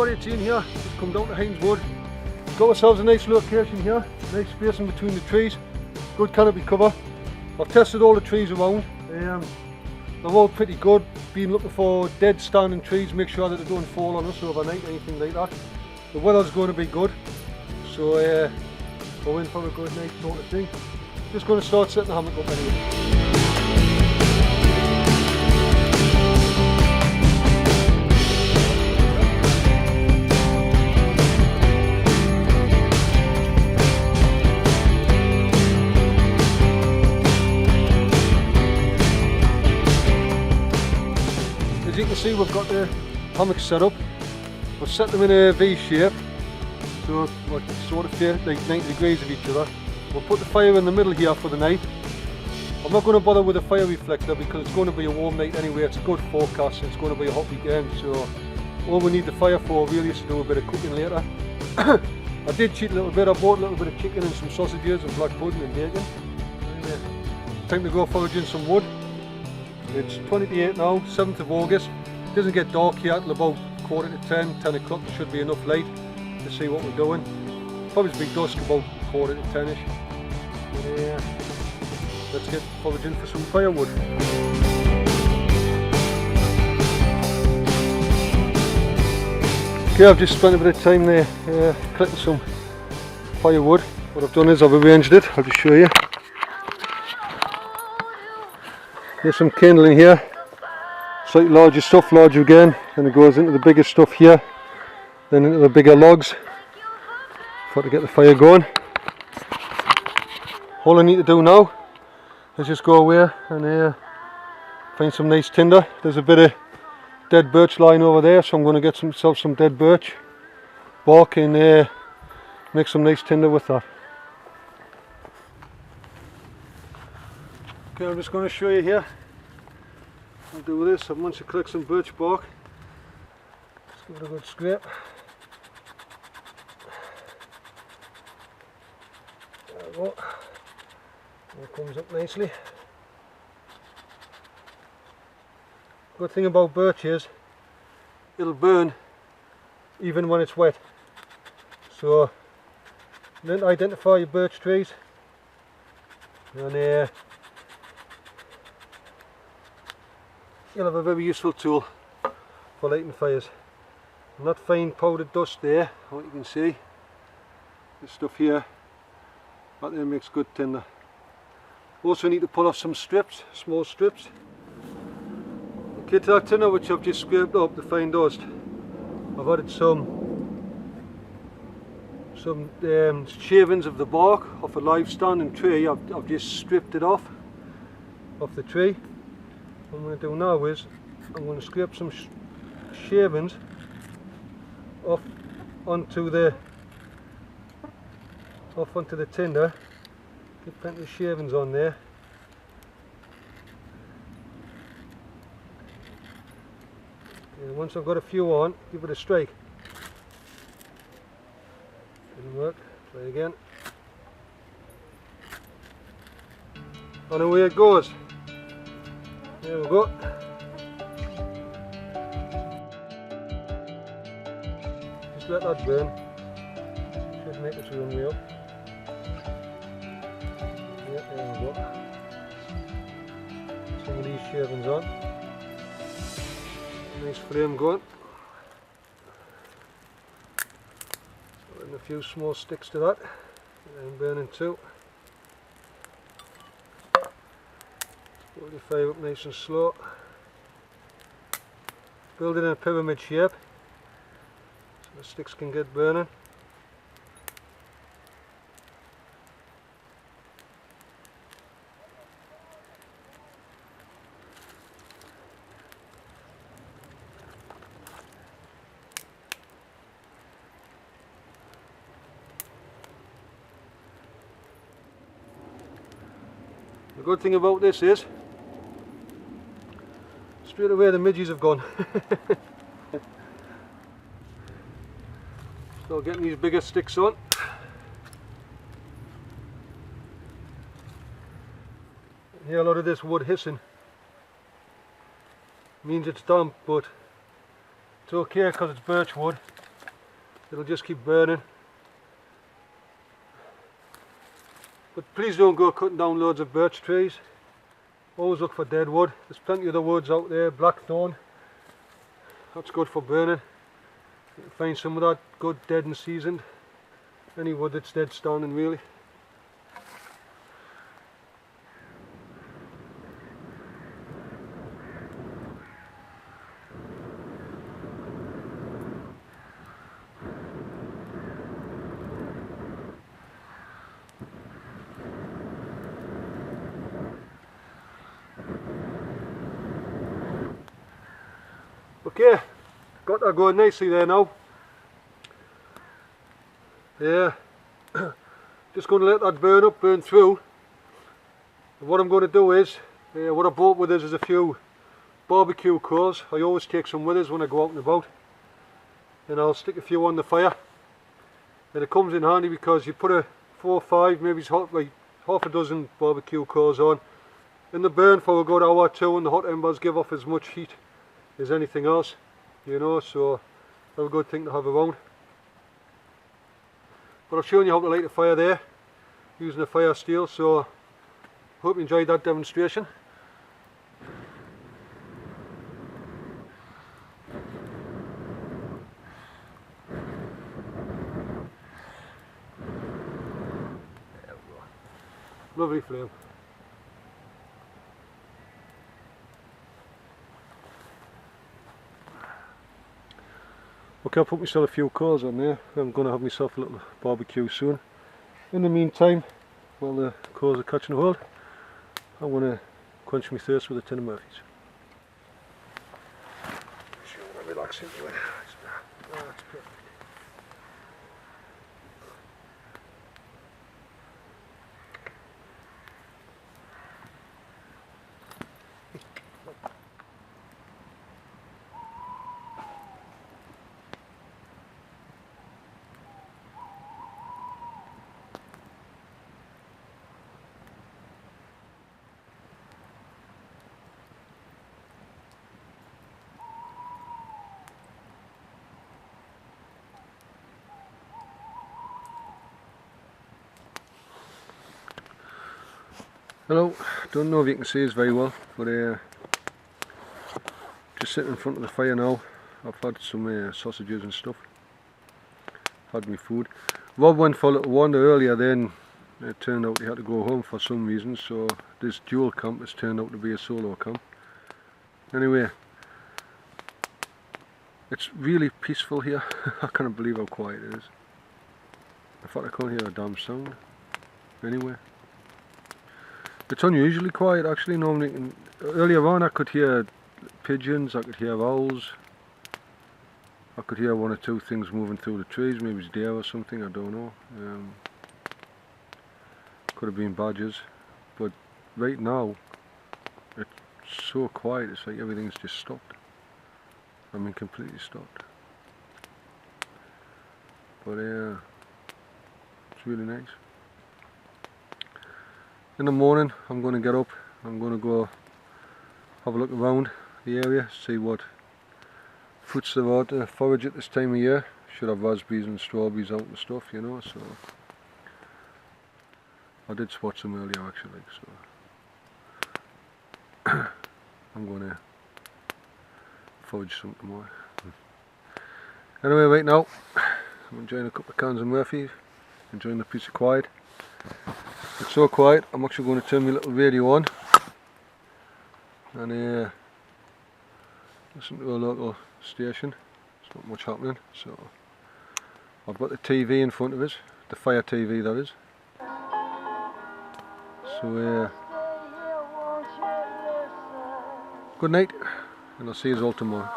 everybody, it's Ian here. Just come down to Hines Wood. Got ourselves a nice location here, nice space in between the trees, good canopy cover. I've tested all the trees around, they're all pretty good. Been looking for dead standing trees, make sure that they don't fall on us overnight, anything like that. The weather's going to be good, so we're in for a good night sort of thing. Just going to start setting the hammock up anyway. As you can see, we've got the hammocks set up. We've set them in a V shape, so we're sort of like 90 degrees of each other. We'll put the fire in the middle here for the night. I'm not going to bother with a fire reflector because it's going to be a warm night anyway. It's a good forecast and it's going to be a hot weekend, so all we need the fire for really is to do a bit of cooking later. I did cheat a little bit. I bought a little bit of chicken and some sausages and black pudding and bacon. Time to go foraging some wood. It's 20 to 8 now, 7th of August. It doesn't get dark yet till about 9:45, 10 o'clock. There should be enough light to see what we're doing. Probably be dusk about 9:45ish. Let's get foraging for some firewood. Okay, I've just spent a bit of time there collecting some firewood. What I've done is I've arranged it. I'll just show you. Here's some kindling here, slightly larger stuff, larger again, and it goes into the bigger stuff here, then into the bigger logs for to get the fire going. All I need to do now is just go away and find some nice tinder. There's a bit of dead birch lying over there, so I'm going to get myself some dead birch bark and make some nice tinder with that. Okay, I'm just going to show you here. I'll do this. I'm going to collect some birch bark. Just give it a good scrape. There we go. It comes up nicely. Good thing about birch is it'll burn even when it's wet. So then identify your birch trees and you'll have a very useful tool for lighting fires. And that fine powdered dust there, what you can see, this stuff here, that there makes good tinder. Also need to pull off some strips, small strips. Okay, to that tinder which I've just scraped up, the fine dust, I've added some shavings of the bark off a live standing tree. I've just stripped it off the tree. What I'm going to do now is I'm going to scrape some shavings off onto the tinder. Get plenty of shavings on there. And once I've got a few on, give it a strike. Didn't work. Try again. And away it goes. There we go. Just let that burn. Should make its own way up. Yeah, there we go. Some of these shavings on. Nice flame going. So adding a few small sticks to that. And burning too. Hold the fire up nice and slow. Build it in a pyramid shape so the sticks can get burning. The good thing about this is straight away the midges have gone. Start getting these bigger sticks on. Hear a lot of this wood hissing. Means it's damp, but it's okay because it's birch wood. it'll just keep burning. But please don't go cutting down loads of birch trees. Always look for dead wood. There's plenty of the woods out there. Blackthorn, that's good for burning. You can find some of that good dead and seasoned. Any wood that's dead standing really. Okay, got that going nicely there now. Yeah, just going to let that burn up, burn through. And what I'm going to do is, what I brought with us is a few barbecue coals. I always take some with us when I go out and about. And I'll stick a few on the fire. And it comes in handy because you put a 4 or 5, maybe it's like half a dozen barbecue coals on. And they burn for a good hour or two, and the hot embers give off as much heat as anything else, you know, so that's a good thing to have around. But I've shown you how to light a fire there using a fire steel, so hope you enjoyed that demonstration. There we go. Lovely flame. Okay, I'll put myself a few coals on there. I'm going to have myself a little barbecue soon. In the meantime, while the coals are catching hold, I want to quench my thirst with a tin of Murphy's. Sure, I'm relaxing into it. That's perfect. Hello, don't know if you can see us very well, but just sitting in front of the fire now. I've had some sausages and stuff, had my food. Rob went for a little wander earlier, then it turned out he had to go home for some reason, so this dual camp has turned out to be a solo camp. Anyway, it's really peaceful here. I can't believe how quiet it is. In fact, I can't hear a damn sound. Anyway, it's unusually quiet actually. Normally, earlier on I could hear pigeons, I could hear owls, I could hear 1 or 2 things moving through the trees, maybe it's deer or something, I don't know. Could have been badgers, but right now it's so quiet, it's like everything's just stopped. I mean completely stopped. But it's really nice. In the morning I'm going to get up, I'm going to go have a look around the area, see what fruits there are to forage at this time of year. Should have raspberries and strawberries out and stuff, you know, so I did spot some earlier actually, so I'm going to forage some tomorrow. Anyway, right now I'm enjoying a couple of cans of Murphy, enjoying the peace of quiet. It's so quiet, I'm actually going to turn my little radio on and listen to a local station. There's not much happening, so I've got the TV in front of us, the Fire TV that is. So good night, and I'll see you all tomorrow.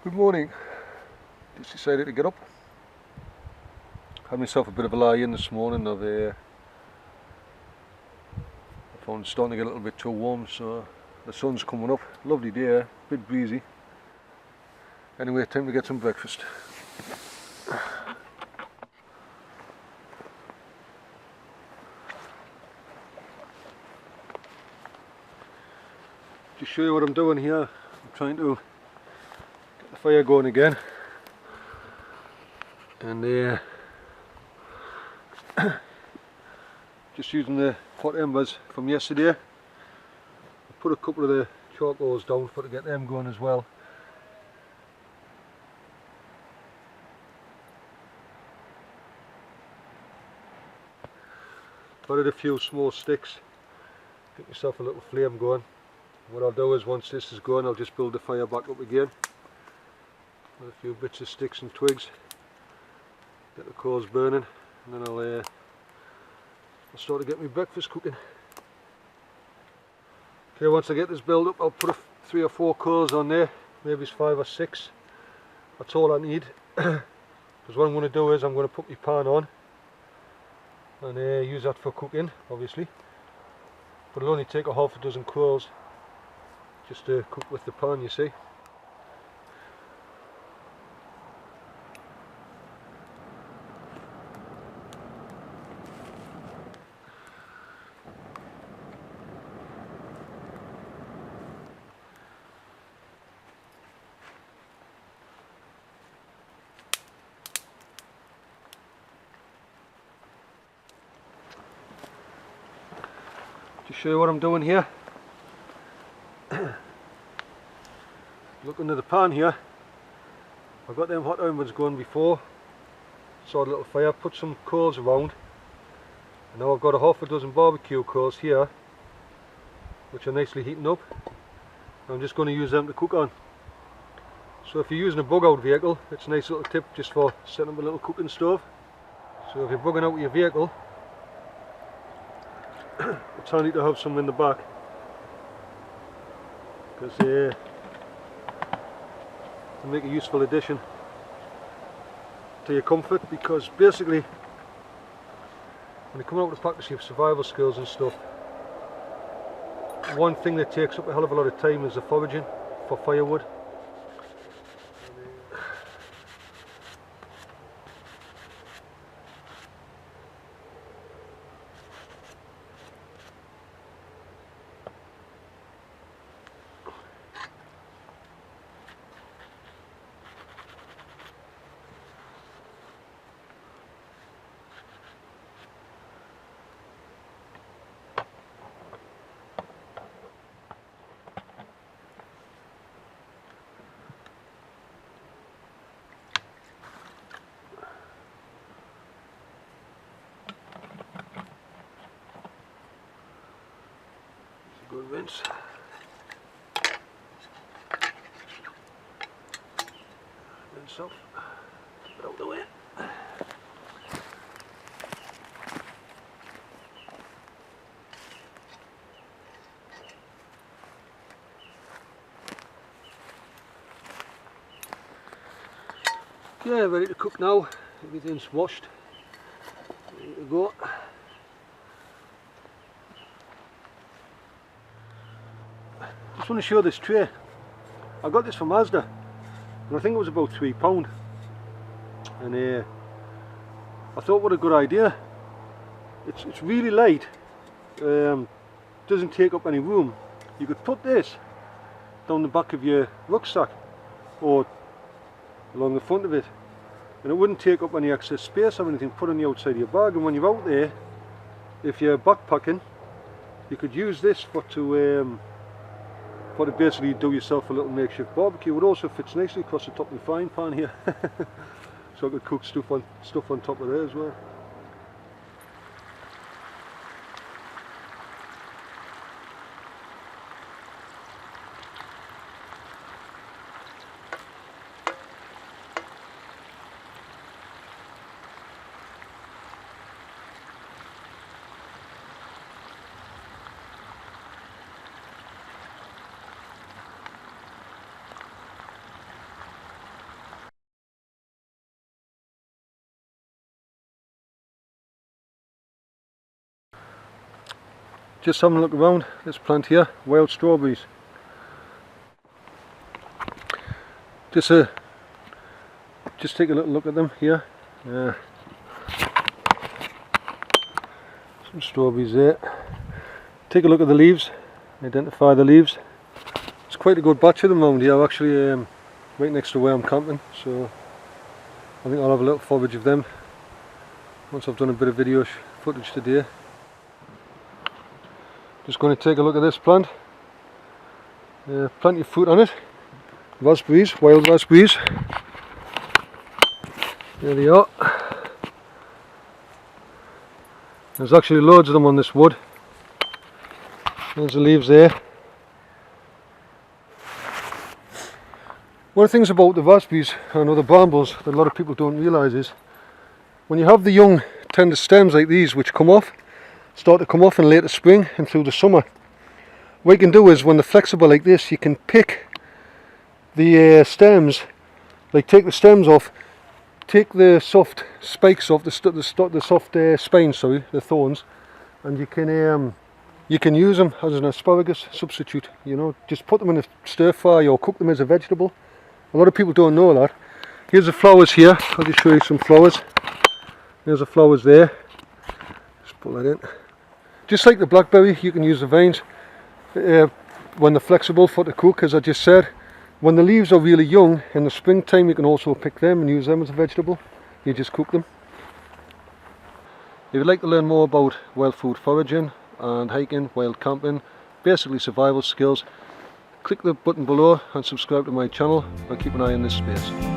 Good morning. Just decided to get up. Had myself a bit of a lie in this morning. I found it's starting to get a little bit too warm, so the sun's coming up. Lovely day, a bit breezy. Anyway, time to get some breakfast. Just show you what I'm doing here. I'm trying to get the fire going again, and just using the hot embers from yesterday. I put a couple of the charcoals down to get them going as well. Added a few small sticks, get yourself a little flame going. What I'll do is once this is going, I'll just build the fire back up again with a few bits of sticks and twigs, get the coals burning, and then I'll start to get my breakfast cooking. Okay, once I get this built up, I'll put 3 or 4 coals on there, maybe it's 5 or 6. That's all I need. Because what I'm going to do is I'm going to put my pan on and use that for cooking, obviously. But it'll only take a half a dozen coals just to cook with the pan, you see. Just show you what I'm doing here. Look under the pan here. I've got them hot irons going before. Started a little fire, put some coals around, and now I've got a half a dozen barbecue coals here, which are nicely heating up. I'm just going to use them to cook on. So if you're using a bug out vehicle, it's a nice little tip just for setting up a little cooking stove. So if you're bugging out with your vehicle, it's handy to have some in the back, because they make a useful addition to your comfort. Because basically when you come out to practice your survival skills and stuff, one thing that takes up a hell of a lot of time is the foraging for firewood. Good rinse. Rinse off. Get out the way. Okay, ready to cook now. Everything's washed. Ready to go. I just want to show this tray. I got this from Asda, and I think it was about £3. And I thought, what a good idea. It's really light, doesn't take up any room. You could put this down the back of your rucksack or along the front of it, and it wouldn't take up any excess space or anything. Put on the outside of your bag, and when you're out there, if you're backpacking, you could use this for to basically do yourself a little makeshift barbecue. It also fits nicely across the top of the frying pan here. So I could cook stuff on top of there as well. Just having a look around this plant here, wild strawberries. Just take a little look at them here. Some strawberries there. Take a look at the leaves, identify the leaves. quite a good batch of them around here actually, right next to where I'm camping, so I think I'll have a little forage of them once I've done a bit of video footage today. Just going to take a look at this plant. Plenty of fruit on it. Raspberries, wild raspberries. There they are. There's actually loads of them on this wood. There's the leaves there. One of the things about the raspberries and other brambles that a lot of people don't realise is when you have the young tender stems like these which start to come off in later spring and through the summer, what you can do is when they're flexible like this, you can pick the stems, like take the stems off, take the soft spikes off, the soft spines, sorry, the thorns, and you can use them as an asparagus substitute. You know, just put them in a stir fry or cook them as a vegetable. A lot of people don't know that. Here's the flowers here. I'll just show you some flowers. There's the flowers there. Just pull that in. Just like the blackberry, you can use the veins when they're flexible to cook, as I just said. When the leaves are really young in the springtime, you can also pick them and use them as a vegetable. You just cook them. If you'd like to learn more about wild food foraging and hiking, wild camping, basically survival skills, click the button below and subscribe to my channel and keep an eye on this space.